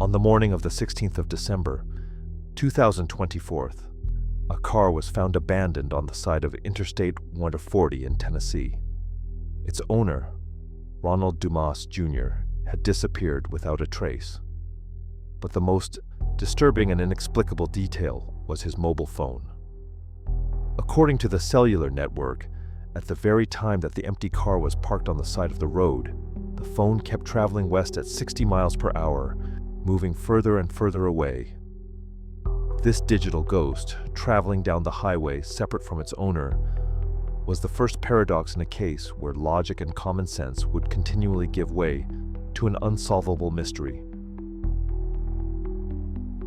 On the morning of the 16th of December, 2024, a car was found abandoned on the side of Interstate 140 in Tennessee. Its owner, Ronald Dumas Jr., had disappeared without a trace. But the most disturbing and inexplicable detail was his mobile phone. According to the cellular network, at the very time that the empty car was parked on the side of the road, the phone kept traveling west at 60 miles per hour, moving further and further away. This digital ghost, traveling down the highway separate from its owner, was the first paradox in a case where logic and common sense would continually give way to an unsolvable mystery.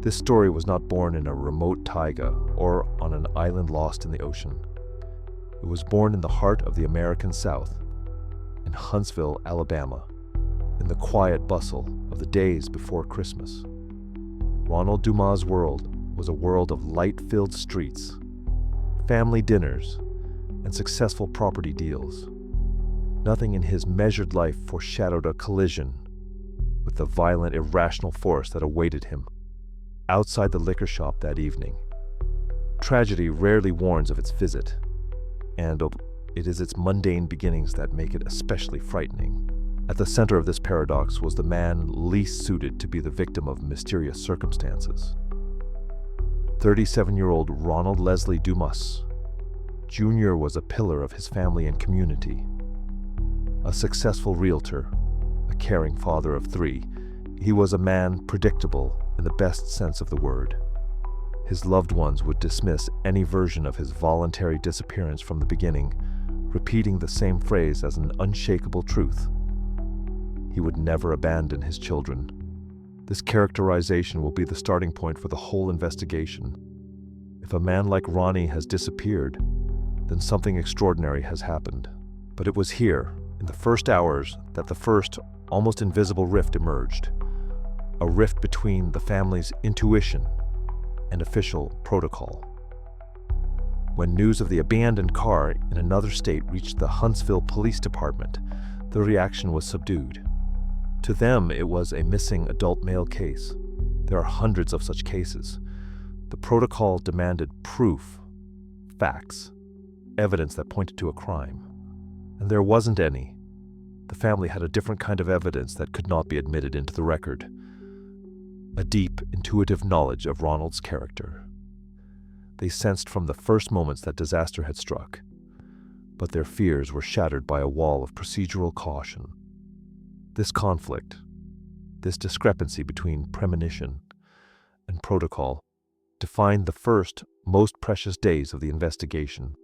This story was not born in a remote taiga or on an island lost in the ocean. It was born in the heart of the American South, in Huntsville, Alabama, in the quiet bustle of the days before Christmas. Ronald Dumas' world was a world of light-filled streets, family dinners, and successful property deals. Nothing in his measured life foreshadowed a collision with the violent, irrational force that awaited him outside the liquor shop that evening. Tragedy rarely warns of its visit, and it is its mundane beginnings that make it especially frightening. At the center of this paradox was the man least suited to be the victim of mysterious circumstances. 37-year-old Ronald Leslie Dumas Jr. was a pillar of his family and community. A successful realtor, a caring father of 3, he was a man predictable in the best sense of the word. His loved ones would dismiss any version of his voluntary disappearance from the beginning, repeating the same phrase as an unshakable truth. He would never abandon his children. This characterization will be the starting point for the whole investigation. If a man like Ronnie has disappeared, then something extraordinary has happened. But it was here, in the first hours, that the first, almost invisible rift emerged. A rift between the family's intuition and official protocol. When news of the abandoned car in another state reached the Huntsville Police Department, the reaction was subdued. To them, it was a missing adult male case. There are hundreds of such cases. The protocol demanded proof, facts, evidence that pointed to a crime. And there wasn't any. The family had a different kind of evidence that could not be admitted into the record. A deep, intuitive knowledge of Ronald's character. They sensed from the first moments that disaster had struck, but their fears were shattered by a wall of procedural caution. This conflict, this discrepancy between premonition and protocol, defined the first, most precious days of the investigation,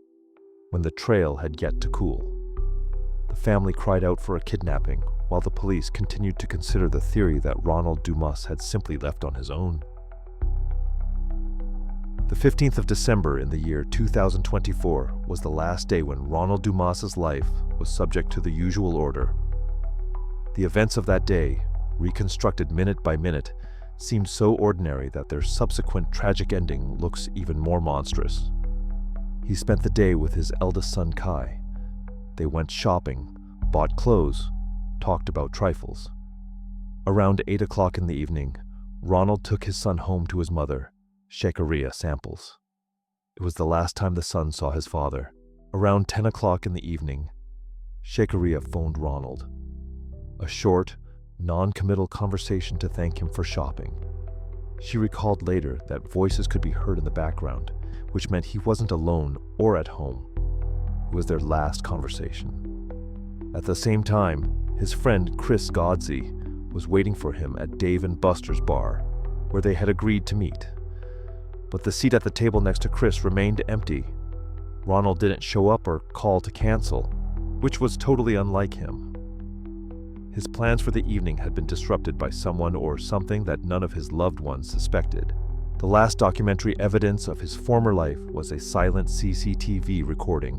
when the trail had yet to cool. The family cried out for a kidnapping, while the police continued to consider the theory that Ronald Dumas had simply left on his own. The 15th of December in the year 2024 was the last day when Ronald Dumas's life was subject to the usual order. The events of that day, reconstructed minute by minute, seemed so ordinary that their subsequent tragic ending looks even more monstrous. He spent the day with his eldest son Kai. They went shopping, bought clothes, talked about trifles. Around 8 o'clock in the evening, Ronald took his son home to his mother, Shekaria Samples. It was the last time the son saw his father. Around 10 o'clock in the evening, Shekaria phoned Ronald. A short, non-committal conversation to thank him for shopping. She recalled later that voices could be heard in the background, which meant he wasn't alone or at home. It was their last conversation. At the same time, his friend Chris Godsey was waiting for him at Dave and Buster's bar, where they had agreed to meet. But the seat at the table next to Chris remained empty. Ronald didn't show up or call to cancel, which was totally unlike him. His plans for the evening had been disrupted by someone or something that none of his loved ones suspected. The last documentary evidence of his former life was a silent CCTV recording.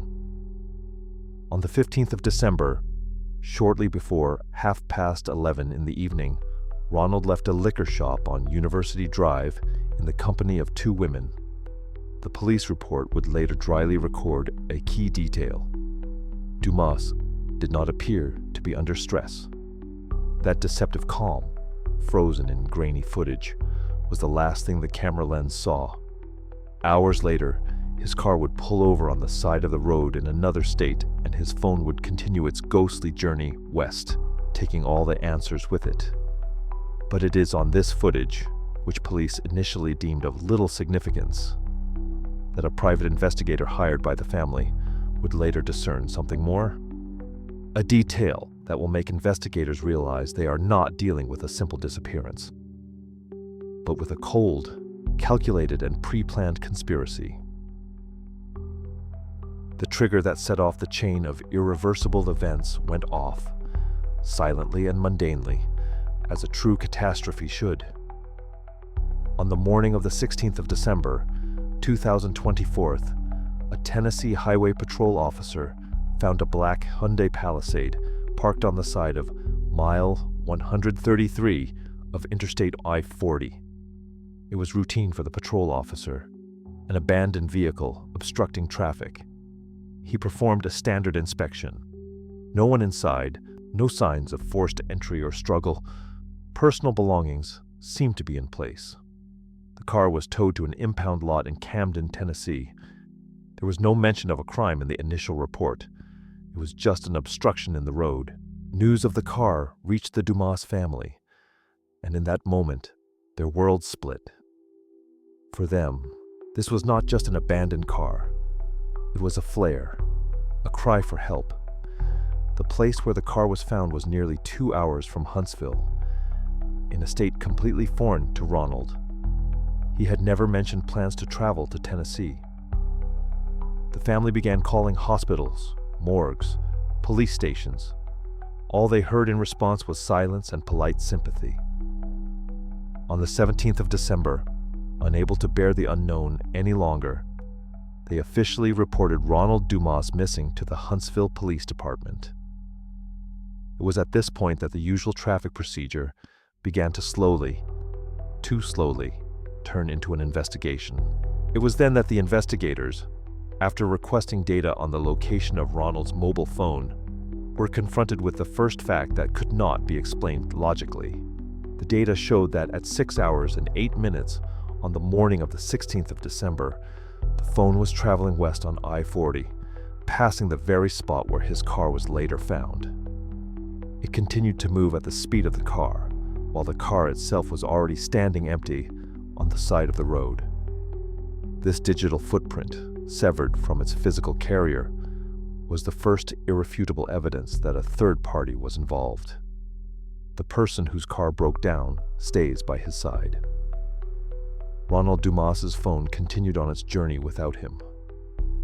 On the 15th of December, shortly before 11:30 in the evening, Ronald left a liquor shop on University Drive in the company of 2 women. The police report would later dryly record a key detail. Dumas did not appear to be under stress. That deceptive calm, frozen in grainy footage, was the last thing the camera lens saw. Hours later, his car would pull over on the side of the road in another state, and his phone would continue its ghostly journey west, taking all the answers with it. But it is on this footage, which police initially deemed of little significance, that a private investigator hired by the family would later discern something more. A detail that will make investigators realize they are not dealing with a simple disappearance, but with a cold, calculated, and pre-planned conspiracy. The trigger that set off the chain of irreversible events went off, silently and mundanely, as a true catastrophe should. On the morning of the 16th of December, 2024, a Tennessee Highway Patrol officer found a black Hyundai Palisade parked on the side of mile 133 of Interstate I-40. It was routine for the patrol officer, an abandoned vehicle obstructing traffic. He performed a standard inspection. No one inside, no signs of forced entry or struggle. Personal belongings seemed to be in place. The car was towed to an impound lot in Camden, Tennessee. There was no mention of a crime in the initial report. It was just an obstruction in the road. News of the car reached the Dumas family, and in that moment, their world split. For them, this was not just an abandoned car. It was a flare, a cry for help. The place where the car was found was nearly 2 hours from Huntsville, in a state completely foreign to Ronald. He had never mentioned plans to travel to Tennessee. The family began calling hospitals, morgues, police stations. All they heard in response was silence and polite sympathy. On the 17th of December, unable to bear the unknown any longer, they officially reported Ronald Dumas missing to the Huntsville Police Department. It was at this point that the usual traffic procedure began to slowly, too slowly, turn into an investigation. It was then that the investigators, after requesting data on the location of Ronald's mobile phone, were confronted with the first fact that could not be explained logically. The data showed that at 6 hours and 8 minutes on the morning of the 16th of December, the phone was traveling west on I-40, passing the very spot where his car was later found. It continued to move at the speed of the car, while the car itself was already standing empty on the side of the road. This digital footprint, severed from its physical carrier, was the first irrefutable evidence that a third party was involved. The person whose car broke down stays by his side. Ronald Dumas's phone continued on its journey without him.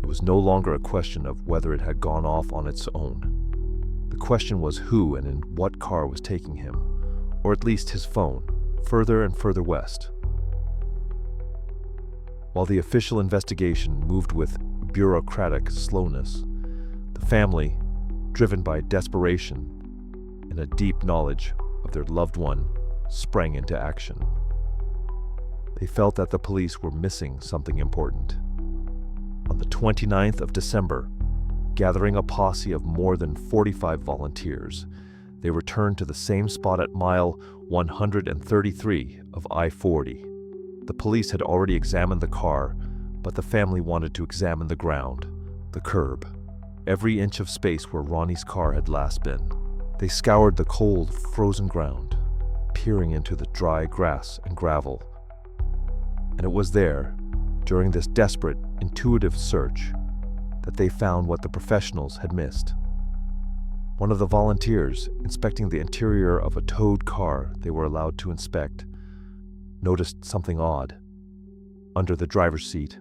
It was no longer a question of whether it had gone off on its own. The question was who and in what car was taking him, or at least his phone, further and further west. While the official investigation moved with bureaucratic slowness, the family, driven by desperation and a deep knowledge of their loved one, sprang into action. They felt that the police were missing something important. On the 29th of December, gathering a posse of more than 45 volunteers, they returned to the same spot at mile 133 of I-40. The police had already examined the car, but the family wanted to examine the ground, the curb, every inch of space where Ronnie's car had last been. They scoured the cold, frozen ground, peering into the dry grass and gravel. And it was there, during this desperate, intuitive search, that they found what the professionals had missed. One of the volunteers, inspecting the interior of a towed car they were allowed to inspect, noticed something odd. Under the driver's seat,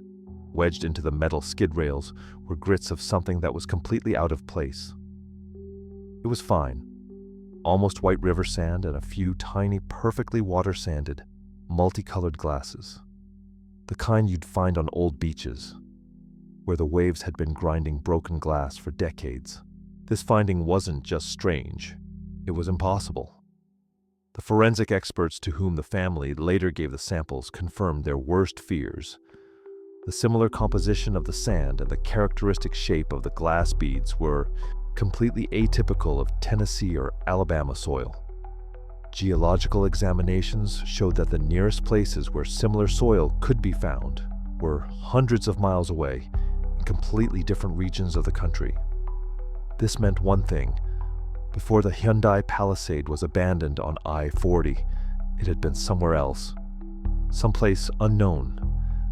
wedged into the metal skid rails, were grits of something that was completely out of place. It was fine. Almost white river sand and a few tiny, perfectly water-sanded, multicolored glasses. The kind you'd find on old beaches, where the waves had been grinding broken glass for decades. This finding wasn't just strange, it was impossible. The forensic experts to whom the family later gave the samples confirmed their worst fears. The similar composition of the sand and the characteristic shape of the glass beads were completely atypical of Tennessee or Alabama soil. Geological examinations showed that the nearest places where similar soil could be found were hundreds of miles away in completely different regions of the country. This meant one thing. Before the Hyundai Palisade was abandoned on I-40, it had been somewhere else, someplace unknown,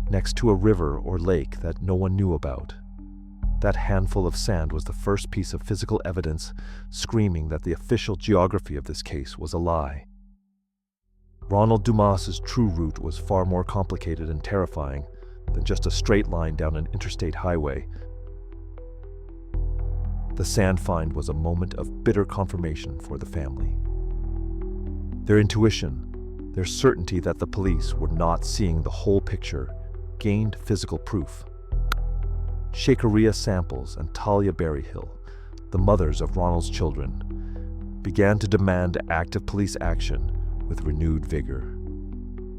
next to a river or lake that no one knew about. That handful of sand was the first piece of physical evidence screaming that the official geography of this case was a lie. Ronald Dumas's true route was far more complicated and terrifying than just a straight line down an interstate highway. The sand find was a moment of bitter confirmation for the family. Their intuition, their certainty that the police were not seeing the whole picture, gained physical proof. Shakaria Samples and Talia Berryhill, the mothers of Ronald's children, began to demand active police action with renewed vigor.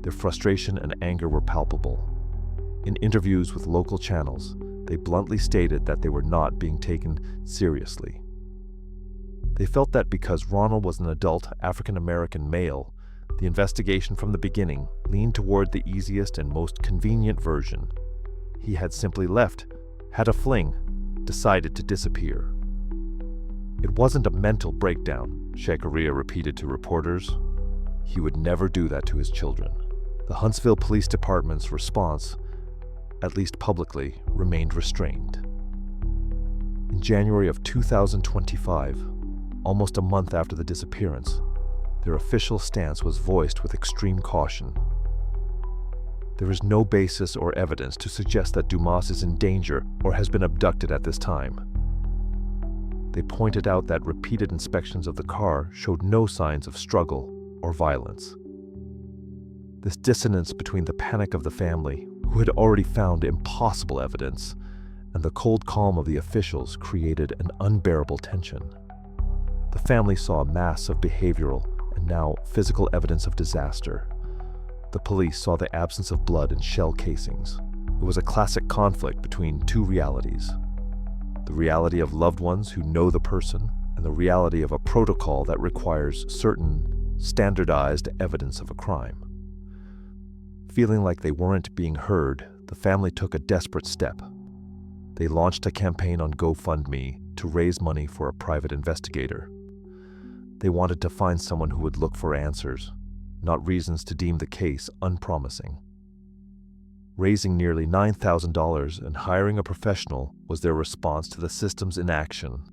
Their frustration and anger were palpable. In interviews with local channels, they bluntly stated that they were not being taken seriously. They felt that because Ronald was an adult African-American male, the investigation from the beginning leaned toward the easiest and most convenient version. He had simply left, had a fling, decided to disappear. It wasn't a mental breakdown, Shakaria repeated to reporters. He would never do that to his children. The Huntsville Police Department's response, at least publicly, remained restrained. In January of 2025, almost a month after the disappearance, their official stance was voiced with extreme caution. There is no basis or evidence to suggest that Dumas is in danger or has been abducted at this time. They pointed out that repeated inspections of the car showed no signs of struggle or violence. This dissonance between the panic of the family, who had already found impossible evidence, and the cold calm of the officials created an unbearable tension. The family saw a mass of behavioral and now physical evidence of disaster. The police saw the absence of blood and shell casings. It was a classic conflict between two realities: the reality of loved ones who know the person, and the reality of a protocol that requires certain standardized evidence of a crime. Feeling like they weren't being heard, the family took a desperate step. They launched a campaign on GoFundMe to raise money for a private investigator. They wanted to find someone who would look for answers, not reasons to deem the case unpromising. Raising nearly $9,000 and hiring a professional was their response to the system's inaction.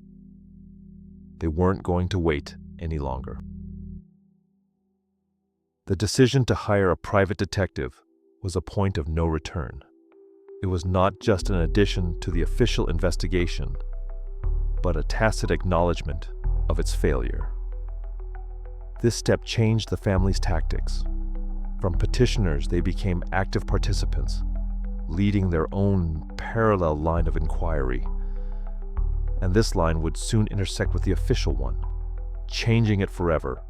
They weren't going to wait any longer. The decision to hire a private detective was a point of no return. It was not just an addition to the official investigation, but a tacit acknowledgement of its failure. This step changed the family's tactics. From petitioners, they became active participants, leading their own parallel line of inquiry. And this line would soon intersect with the official one, changing it forever.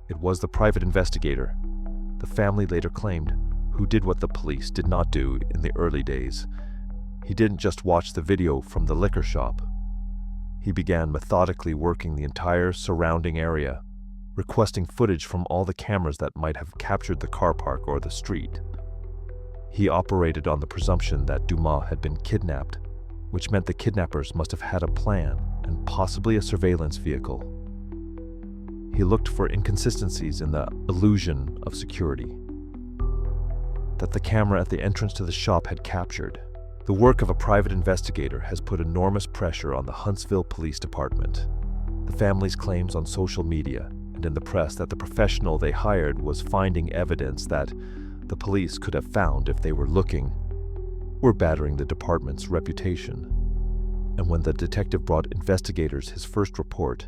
It was the private investigator, the family later claimed, who did what the police did not do in the early days. He didn't just watch the video from the liquor shop. He began methodically working the entire surrounding area, requesting footage from all the cameras that might have captured the car park or the street. He operated on the presumption that Dumas had been kidnapped, which meant the kidnappers must have had a plan and possibly a surveillance vehicle. He looked for inconsistencies in the illusion of security that the camera at the entrance to the shop had captured. The work of a private investigator has put enormous pressure on the Huntsville Police Department. The family's claims on social media and in the press that the professional they hired was finding evidence that the police could have found if they were looking were battering the department's reputation. And when the detective brought investigators his first report,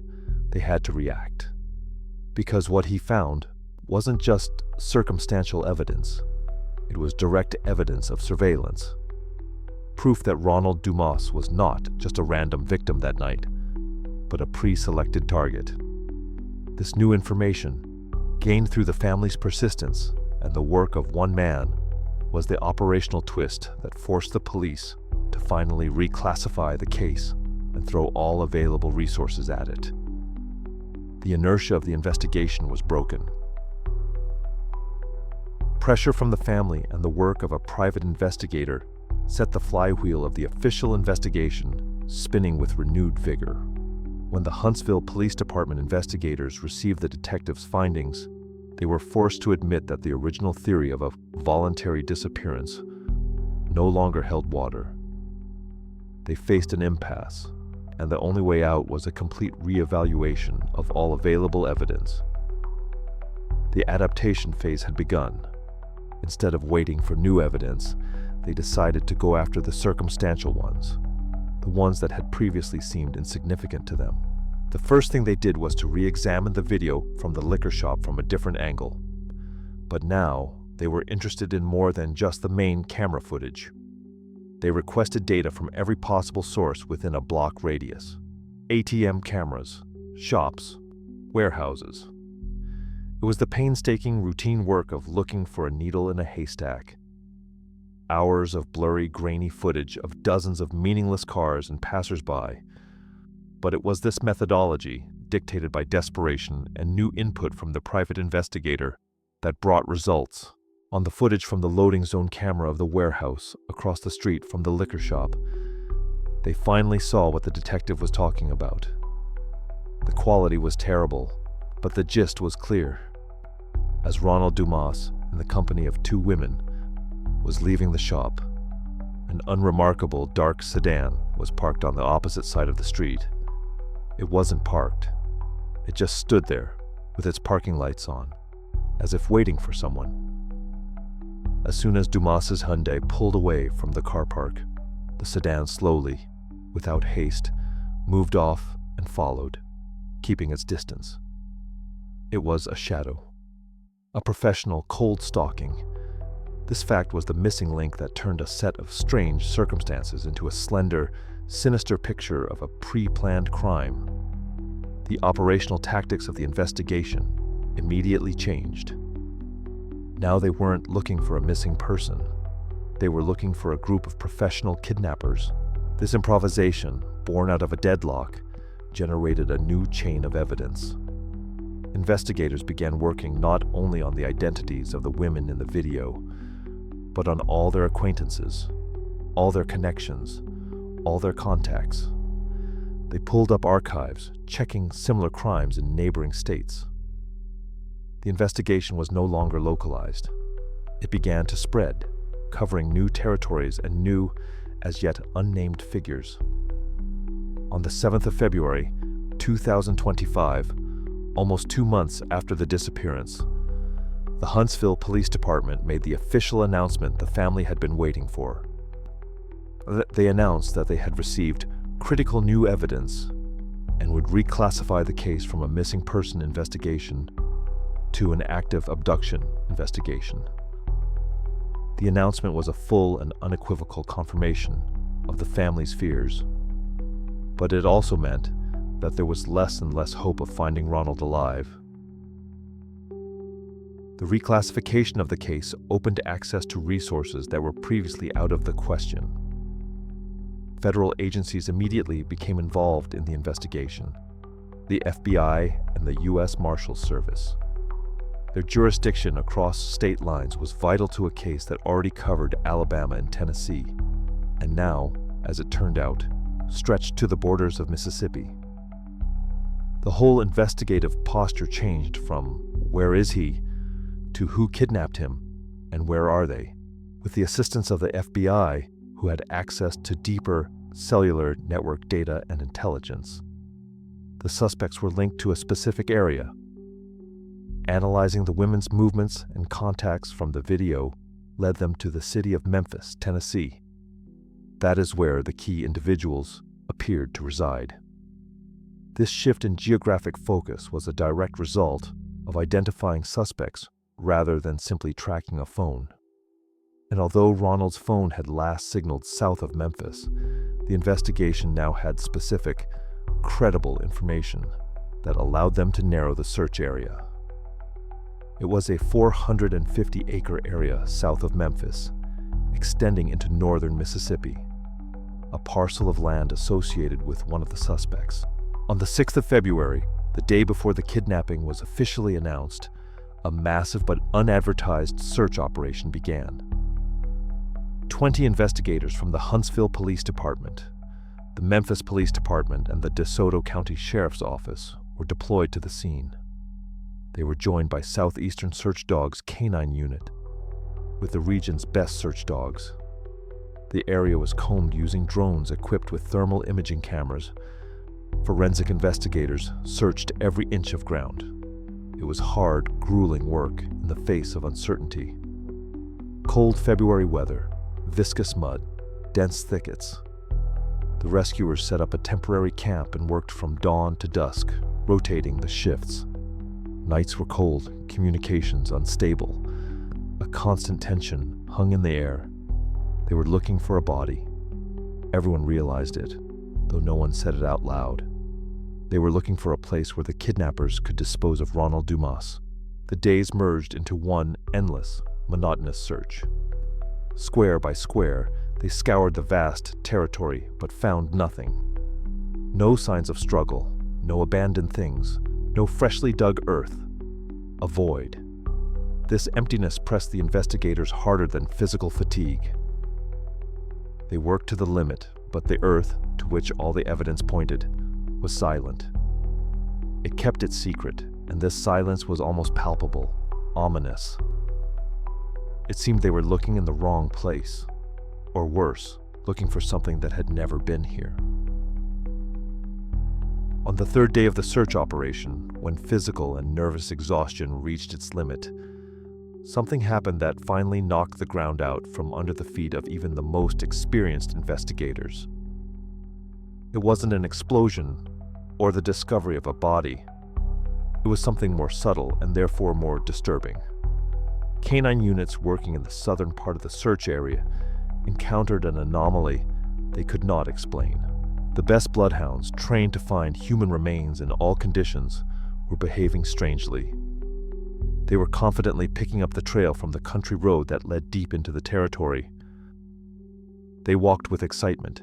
they had to react. Because what he found wasn't just circumstantial evidence. It was direct evidence of surveillance. Proof that Ronald Dumas was not just a random victim that night, but a pre-selected target. This new information, gained through the family's persistence and the work of one man, was the operational twist that forced the police to finally reclassify the case and throw all available resources at it. The inertia of the investigation was broken. Pressure from the family and the work of a private investigator set the flywheel of the official investigation spinning with renewed vigor. When the Huntsville Police Department investigators received the detectives' findings, they were forced to admit that the original theory of a voluntary disappearance no longer held water. They faced an impasse, and the only way out was a complete re-evaluation of all available evidence. The adaptation phase had begun. Instead of waiting for new evidence, they decided to go after the circumstantial ones, the ones that had previously seemed insignificant to them. The first thing they did was to re-examine the video from the liquor shop from a different angle. But now, they were interested in more than just the main camera footage. They requested data from every possible source within a block radius. ATM cameras, shops, warehouses. It was the painstaking routine work of looking for a needle in a haystack. Hours of blurry, grainy footage of dozens of meaningless cars and passers-by. But it was this methodology, dictated by desperation and new input from the private investigator, that brought results. On the footage from the loading zone camera of the warehouse across the street from the liquor shop, they finally saw what the detective was talking about. The quality was terrible, but the gist was clear. As Ronald Dumas, in the company of two women, was leaving the shop, an unremarkable dark sedan was parked on the opposite side of the street. It wasn't parked. It just stood there, with its parking lights on, as if waiting for someone. As soon as Dumas's Hyundai pulled away from the car park, the sedan slowly, without haste, moved off and followed, keeping its distance. It was a shadow, a professional cold stalking. This fact was the missing link that turned a set of strange circumstances into a slender, sinister picture of a pre-planned crime. The operational tactics of the investigation immediately changed. Now they weren't looking for a missing person. They were looking for a group of professional kidnappers. This improvisation, born out of a deadlock, generated a new chain of evidence. Investigators began working not only on the identities of the women in the video, but on all their acquaintances, all their connections, all their contacts. They pulled up archives, checking similar crimes in neighboring states. The investigation was no longer localized. It began to spread, covering new territories and new, as yet unnamed figures. On the 7th of February, 2025, almost 2 months after the disappearance, the Huntsville Police Department made the official announcement the family had been waiting for. They announced that they had received critical new evidence and would reclassify the case from a missing person investigation to an active abduction investigation. The announcement was a full and unequivocal confirmation of the family's fears, but it also meant that there was less and less hope of finding Ronald alive. The reclassification of the case opened access to resources that were previously out of the question. Federal agencies immediately became involved in the investigation: the FBI and the U.S. Marshals Service. Their jurisdiction across state lines was vital to a case that already covered Alabama and Tennessee, and now, as it turned out, stretched to the borders of Mississippi. The whole investigative posture changed from "where is he?" to "who kidnapped him and where are they?" With the assistance of the FBI, who had access to deeper cellular network data and intelligence, the suspects were linked to a specific area. Analyzing the women's movements and contacts from the video led them to the city of Memphis, Tennessee. That is where the key individuals appeared to reside. This shift in geographic focus was a direct result of identifying suspects rather than simply tracking a phone. And although Ronald's phone had last signaled south of Memphis, the investigation now had specific, credible information that allowed them to narrow the search area. It was a 450-acre area south of Memphis, extending into northern Mississippi, a parcel of land associated with one of the suspects. On the 6th of February, The day before the kidnapping was officially announced, a massive but unadvertised search operation began. 20 investigators from the Huntsville Police Department, the Memphis Police Department, and the DeSoto County Sheriff's Office were deployed to the scene. They were joined by Southeastern Search Dogs Canine Unit, with the region's best search dogs. The area was combed using drones equipped with thermal imaging cameras. Forensic investigators searched every inch of ground. It was hard, grueling work in the face of uncertainty. Cold February weather, viscous mud, dense thickets. The rescuers set up a temporary camp and worked from dawn to dusk, rotating the shifts. Nights were cold, communications unstable. A constant tension hung in the air. They were looking for a body. Everyone realized it, though no one said it out loud. They were looking for a place where the kidnappers could dispose of Ronald Dumas. The days merged into one endless, monotonous search. Square by square, they scoured the vast territory but found nothing. No signs of struggle, no abandoned things, no freshly dug earth. A void. This emptiness pressed the investigators harder than physical fatigue. They worked to the limit, but the earth, to which all the evidence pointed, was silent. It kept its secret, and this silence was almost palpable, ominous. It seemed they were looking in the wrong place, or worse, looking for something that had never been here. On the third day of the search operation, when physical and nervous exhaustion reached its limit, something happened that finally knocked the ground out from under the feet of even the most experienced investigators. It wasn't an explosion or the discovery of a body. It was something more subtle and therefore more disturbing. Canine units working in the southern part of the search area encountered an anomaly they could not explain. The best bloodhounds, trained to find human remains in all conditions, were behaving strangely. They were confidently picking up the trail from the country road that led deep into the territory. They walked with excitement,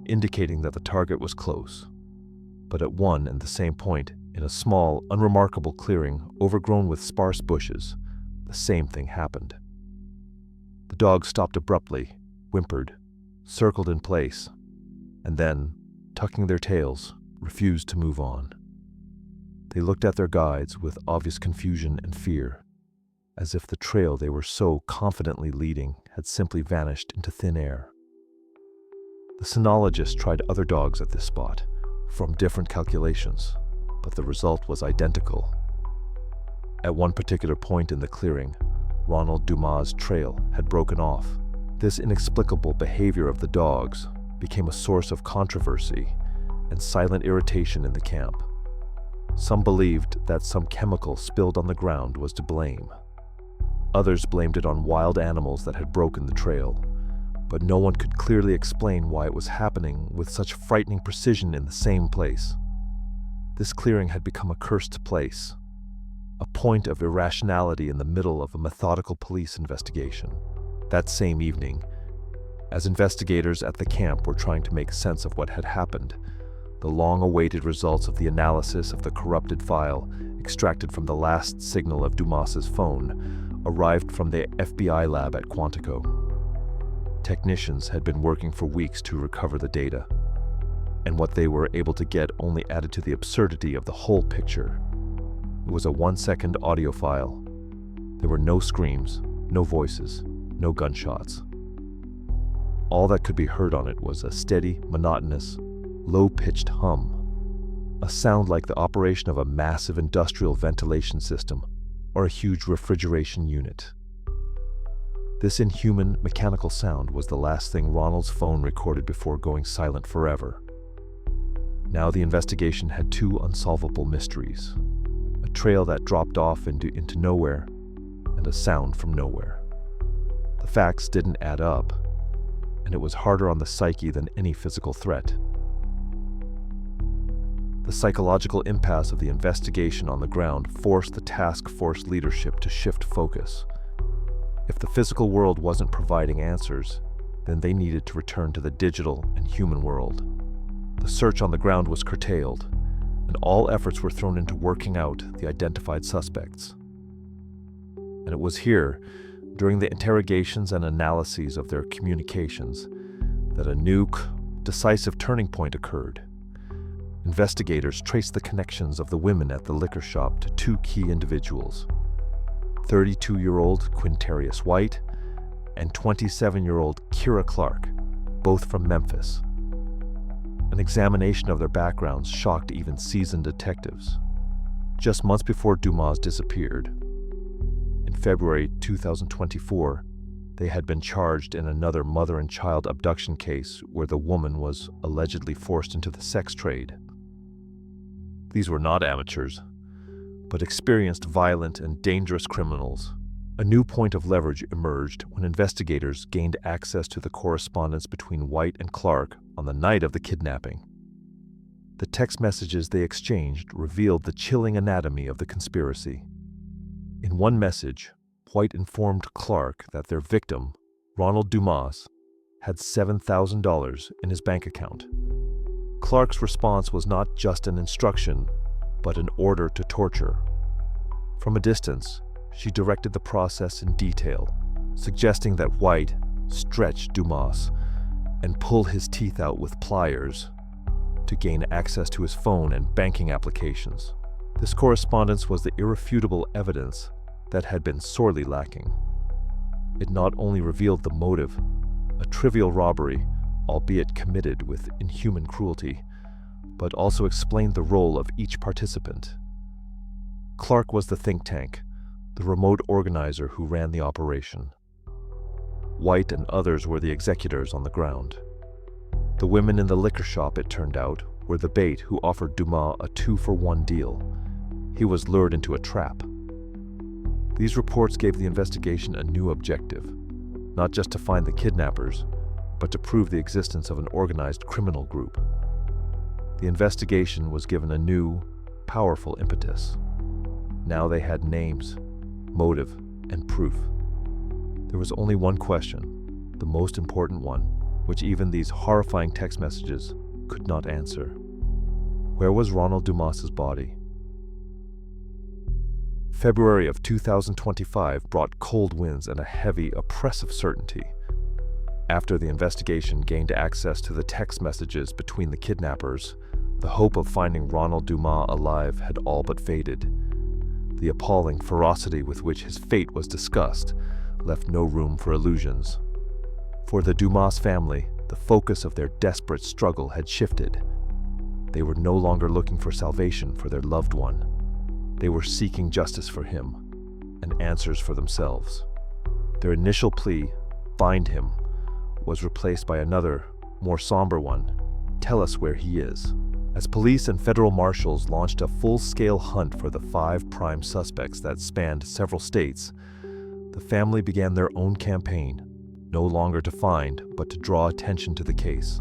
indicating that the target was close. But at one and the same point, in a small, unremarkable clearing overgrown with sparse bushes, the same thing happened. The dogs stopped abruptly, whimpered, circled in place, and then, tucking their tails, refused to move on. They looked at their guides with obvious confusion and fear, as if the trail they were so confidently leading had simply vanished into thin air. The cynologist tried other dogs at this spot, from different calculations, but the result was identical. At one particular point in the clearing, Ronald Dumas' trail had broken off. This inexplicable behavior of the dogs became a source of controversy and silent irritation in the camp. Some believed that some chemical spilled on the ground was to blame. Others blamed it on wild animals that had broken the trail, but no one could clearly explain why it was happening with such frightening precision in the same place. This clearing had become a cursed place, a point of irrationality in the middle of a methodical police investigation. That same evening, as investigators at the camp were trying to make sense of what had happened, the long-awaited results of the analysis of the corrupted file extracted from the last signal of Dumas's phone arrived from the FBI lab at Quantico. Technicians had been working for weeks to recover the data, and what they were able to get only added to the absurdity of the whole picture. It was a 1-second audio file. There were no screams, no voices, no gunshots. All that could be heard on it was a steady, monotonous, low-pitched hum, a sound like the operation of a massive industrial ventilation system or a huge refrigeration unit. This inhuman, mechanical sound was the last thing Ronald's phone recorded before going silent forever. Now the investigation had two unsolvable mysteries: a trail that dropped off into nowhere, and a sound from nowhere. The facts didn't add up, and it was harder on the psyche than any physical threat. The psychological impasse of the investigation on the ground forced the task force leadership to shift focus. If the physical world wasn't providing answers, then they needed to return to the digital and human world. The search on the ground was curtailed, and all efforts were thrown into working out the identified suspects. And it was here, during the interrogations and analyses of their communications, that a new, decisive turning point occurred. Investigators traced the connections of the women at the liquor shop to two key individuals: 32-year-old Quintarius White and 27-year-old Kira Clark, both from Memphis. An examination of their backgrounds shocked even seasoned detectives. Just months before Dumas disappeared, in February 2024, they had been charged in another mother and child abduction case where the woman was allegedly forced into the sex trade. These were not amateurs, but experienced violent and dangerous criminals. A new point of leverage emerged when investigators gained access to the correspondence between White and Clark on the night of the kidnapping. The text messages they exchanged revealed the chilling anatomy of the conspiracy. In one message, White informed Clark that their victim, Ronald Dumas, had $7,000 in his bank account. Clark's response was not just an instruction, but an order to torture. From a distance, she directed the process in detail, suggesting that White stretch Dumas and pull his teeth out with pliers to gain access to his phone and banking applications. This correspondence was the irrefutable evidence that had been sorely lacking. It not only revealed the motive, a trivial robbery, albeit committed with inhuman cruelty, but also explained the role of each participant. Clark was the think tank, the remote organizer who ran the operation. White and others were the executors on the ground. The women in the liquor shop, it turned out, were the bait who offered Dumas a 2-for-1 deal. He was lured into a trap. These reports gave the investigation a new objective, not just to find the kidnappers, but to prove the existence of an organized criminal group. The investigation was given a new, powerful impetus. Now they had names, motive, and proof. There was only one question, the most important one, which even these horrifying text messages could not answer. Where was Ronald Dumas's body? February of 2025 brought cold winds and a heavy, oppressive certainty. After the investigation gained access to the text messages between the kidnappers, the hope of finding Ronald Dumas alive had all but faded. The appalling ferocity with which his fate was discussed left no room for illusions. For the Dumas family, the focus of their desperate struggle had shifted. They were no longer looking for salvation for their loved one. They were seeking justice for him and answers for themselves. Their initial plea, "Find him," was replaced by another, more somber one, "Tell us where he is." As police and federal marshals launched a full-scale hunt for the 5 prime suspects that spanned several states, the family began their own campaign, no longer to find, but to draw attention to the case.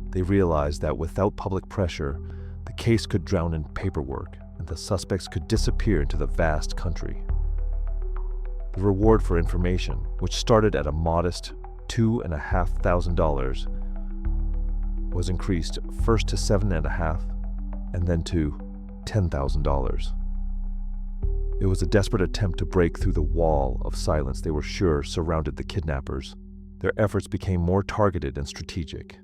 They realized that without public pressure, the case could drown in paperwork, and the suspects could disappear into the vast country. The reward for information, which started at a modest $2,500, was increased first to $7,500 and then to $10,000. It was a desperate attempt to break through the wall of silence they were sure surrounded the kidnappers. Their efforts became more targeted and strategic.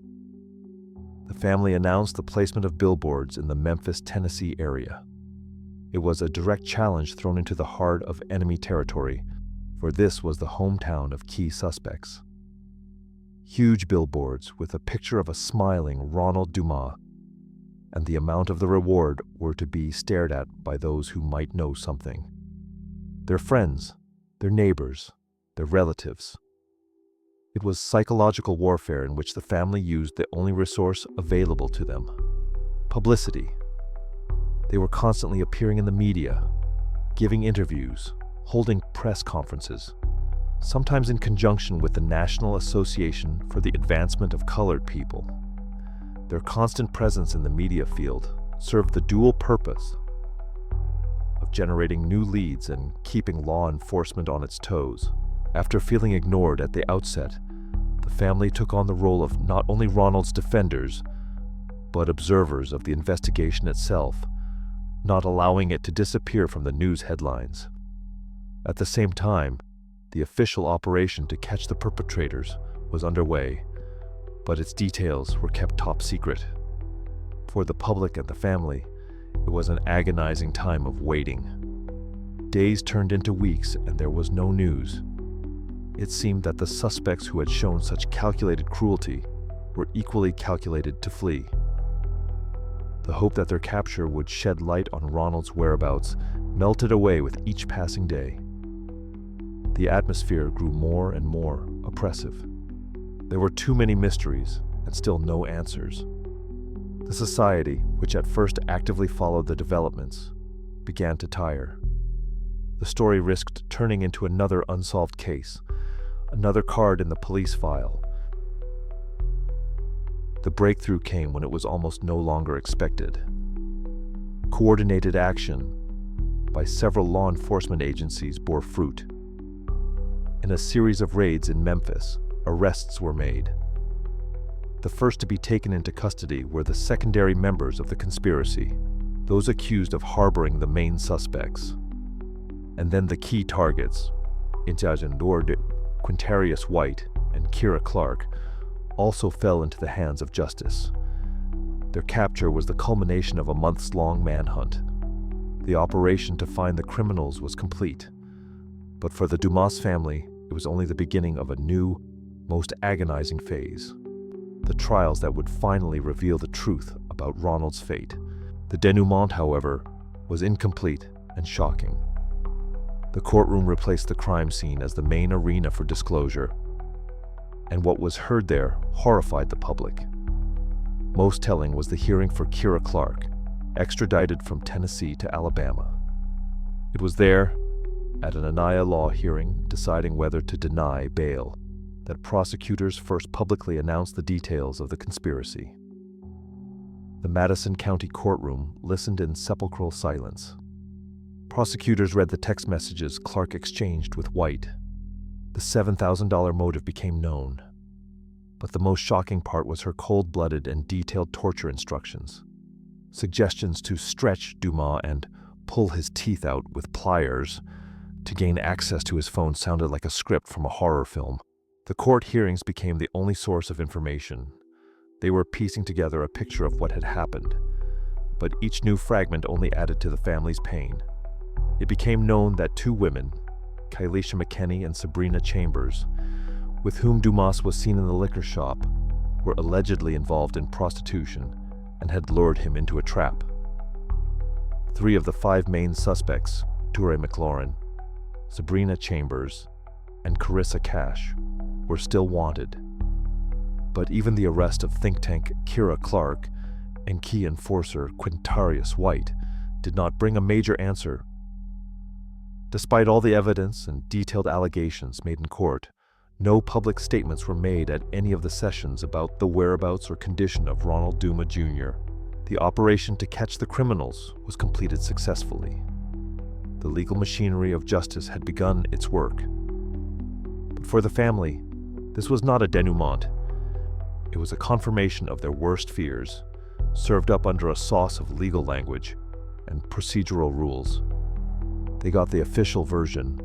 The family announced the placement of billboards in the Memphis, Tennessee area. It was a direct challenge thrown into the heart of enemy territory, for this was the hometown of key suspects. Huge billboards with a picture of a smiling Ronald Dumas, and the amount of the reward were to be stared at by those who might know something. Their friends, their neighbors, their relatives. It was psychological warfare in which the family used the only resource available to them: publicity. They were constantly appearing in the media, giving interviews, holding press conferences, sometimes in conjunction with the National Association for the Advancement of Colored People. Their constant presence in the media field served the dual purpose of generating new leads and keeping law enforcement on its toes. After feeling ignored at the outset, the family took on the role of not only Ronald's defenders, but observers of the investigation itself, not allowing it to disappear from the news headlines. At the same time, the official operation to catch the perpetrators was underway, but its details were kept top secret. For the public and the family, it was an agonizing time of waiting. Days turned into weeks and there was no news. It seemed that the suspects who had shown such calculated cruelty were equally calculated to flee. The hope that their capture would shed light on Ronald's whereabouts melted away with each passing day. The atmosphere grew more and more oppressive. There were too many mysteries and still no answers. The society, which at first actively followed the developments, began to tire. The story risked turning into another unsolved case, another card in the police file. The breakthrough came when it was almost no longer expected. Coordinated action by several law enforcement agencies bore fruit. In a series of raids in Memphis, arrests were made. The first to be taken into custody were the secondary members of the conspiracy, those accused of harboring the main suspects. And then the key targets, Intajandorde, Quintarius White, and Kira Clark, also fell into the hands of justice. Their capture was the culmination of a months-long manhunt. The operation to find the criminals was complete. But for the Dumas family, it was only the beginning of a new, most agonizing phase. The trials that would finally reveal the truth about Ronald's fate. The denouement, however, was incomplete and shocking. The courtroom replaced the crime scene as the main arena for disclosure, and what was heard there horrified the public. Most telling was the hearing for Kira Clark, extradited from Tennessee to Alabama. It was there, at an Anaya law hearing deciding whether to deny bail, that prosecutors first publicly announced the details of the conspiracy. The Madison County courtroom listened in sepulchral silence. Prosecutors read the text messages Clark exchanged with White. The $7,000 motive became known. But the most shocking part was her cold-blooded and detailed torture instructions. Suggestions to stretch Dumas and pull his teeth out with pliers to gain access to his phone sounded like a script from a horror film. The court hearings became the only source of information. They were piecing together a picture of what had happened, but each new fragment only added to the family's pain. It became known that two women, Kylisha McKenney and Sabrina Chambers, with whom Dumas was seen in the liquor shop, were allegedly involved in prostitution and had lured him into a trap. 3 of the 5 main suspects, Toure McLaurin, Sabrina Chambers, and Carissa Cash, were still wanted. But even the arrest of think tank Kira Clark and key enforcer Quintarius White did not bring a major answer. Despite all the evidence and detailed allegations made in court, no public statements were made at any of the sessions about the whereabouts or condition of Ronald Dumas Jr. The operation to catch the criminals was completed successfully. The legal machinery of justice had begun its work. But for the family, this was not a denouement. It was a confirmation of their worst fears, served up under a sauce of legal language and procedural rules. They got the official version,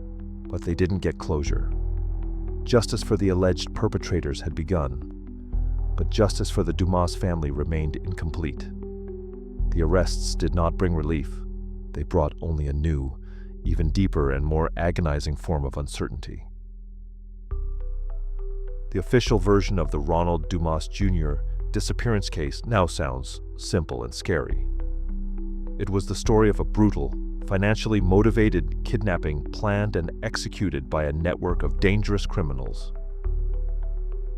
but they didn't get closure. Justice for the alleged perpetrators had begun, but justice for the Dumas family remained incomplete. The arrests did not bring relief. They brought only a new, even deeper and more agonizing form of uncertainty. The official version of the Ronald Dumas Jr. disappearance case now sounds simple and scary. It was the story of a brutal, financially motivated kidnapping planned and executed by a network of dangerous criminals.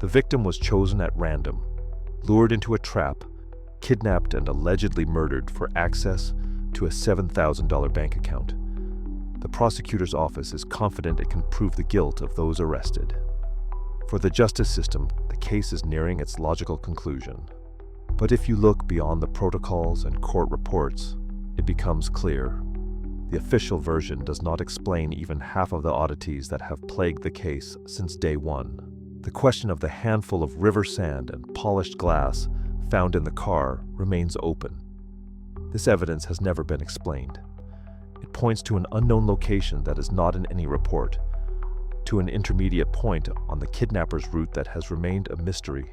The victim was chosen at random, lured into a trap, kidnapped and allegedly murdered for access to a $7,000 bank account. The prosecutor's office is confident it can prove the guilt of those arrested. For the justice system, the case is nearing its logical conclusion. But if you look beyond the protocols and court reports, it becomes clear. The official version does not explain even half of the oddities that have plagued the case since day one. The question of the handful of river sand and polished glass found in the car remains open. This evidence has never been explained. It points to an unknown location that is not in any report, to an intermediate point on the kidnapper's route that has remained a mystery.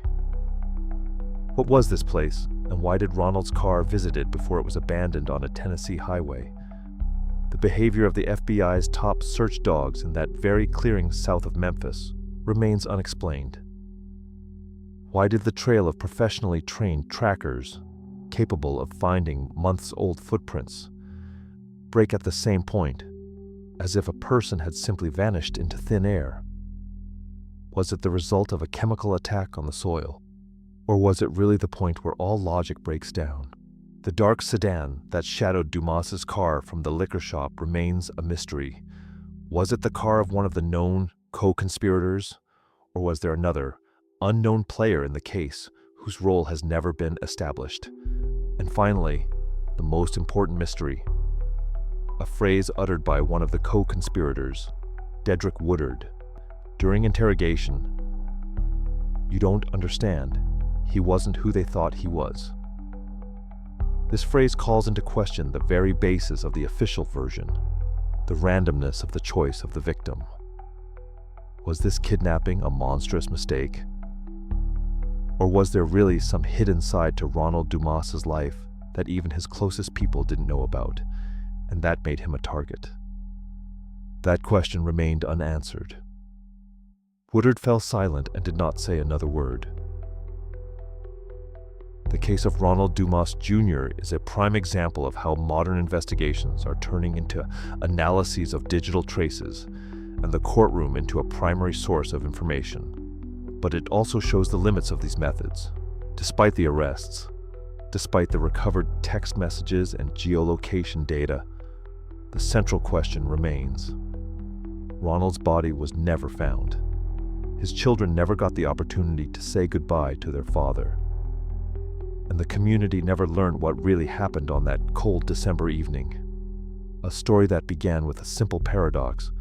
What was this place, and why did Ronald's car visit it before it was abandoned on a Tennessee highway? The behavior of the FBI's top search dogs in that very clearing south of Memphis remains unexplained. Why did the trail of professionally trained trackers, capable of finding months-old footprints, break at the same point, as if a person had simply vanished into thin air? Was it the result of a chemical attack on the soil? Or was it really the point where all logic breaks down? The dark sedan that shadowed Dumas's car from the liquor shop remains a mystery. Was it the car of one of the known co-conspirators? Or was there another, unknown player in the case whose role has never been established? And finally, the most important mystery. A phrase uttered by one of the co-conspirators, Dedrick Woodard, during interrogation. "You don't understand. He wasn't who they thought he was." This phrase calls into question the very basis of the official version, the randomness of the choice of the victim. Was this kidnapping a monstrous mistake? Or was there really some hidden side to Ronald Dumas's life that even his closest people didn't know about, and that made him a target? That question remained unanswered. Woodard fell silent and did not say another word. The case of Ronald Dumas Jr. is a prime example of how modern investigations are turning into analyses of digital traces and the courtroom into a primary source of information. But it also shows the limits of these methods. Despite the arrests, despite the recovered text messages and geolocation data, the central question remains. Ronald's body was never found. His children never got the opportunity to say goodbye to their father. And the community never learned what really happened on that cold December evening. A story that began with a simple paradox,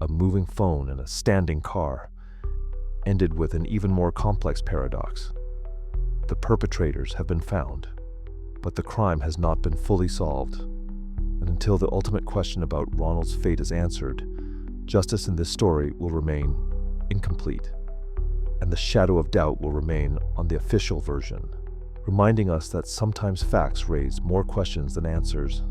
a moving phone and a standing car, ended with an even more complex paradox. The perpetrators have been found, but the crime has not been fully solved. And until the ultimate question about Ronald's fate is answered, justice in this story will remain incomplete, and the shadow of doubt will remain on the official version, reminding us that sometimes facts raise more questions than answers.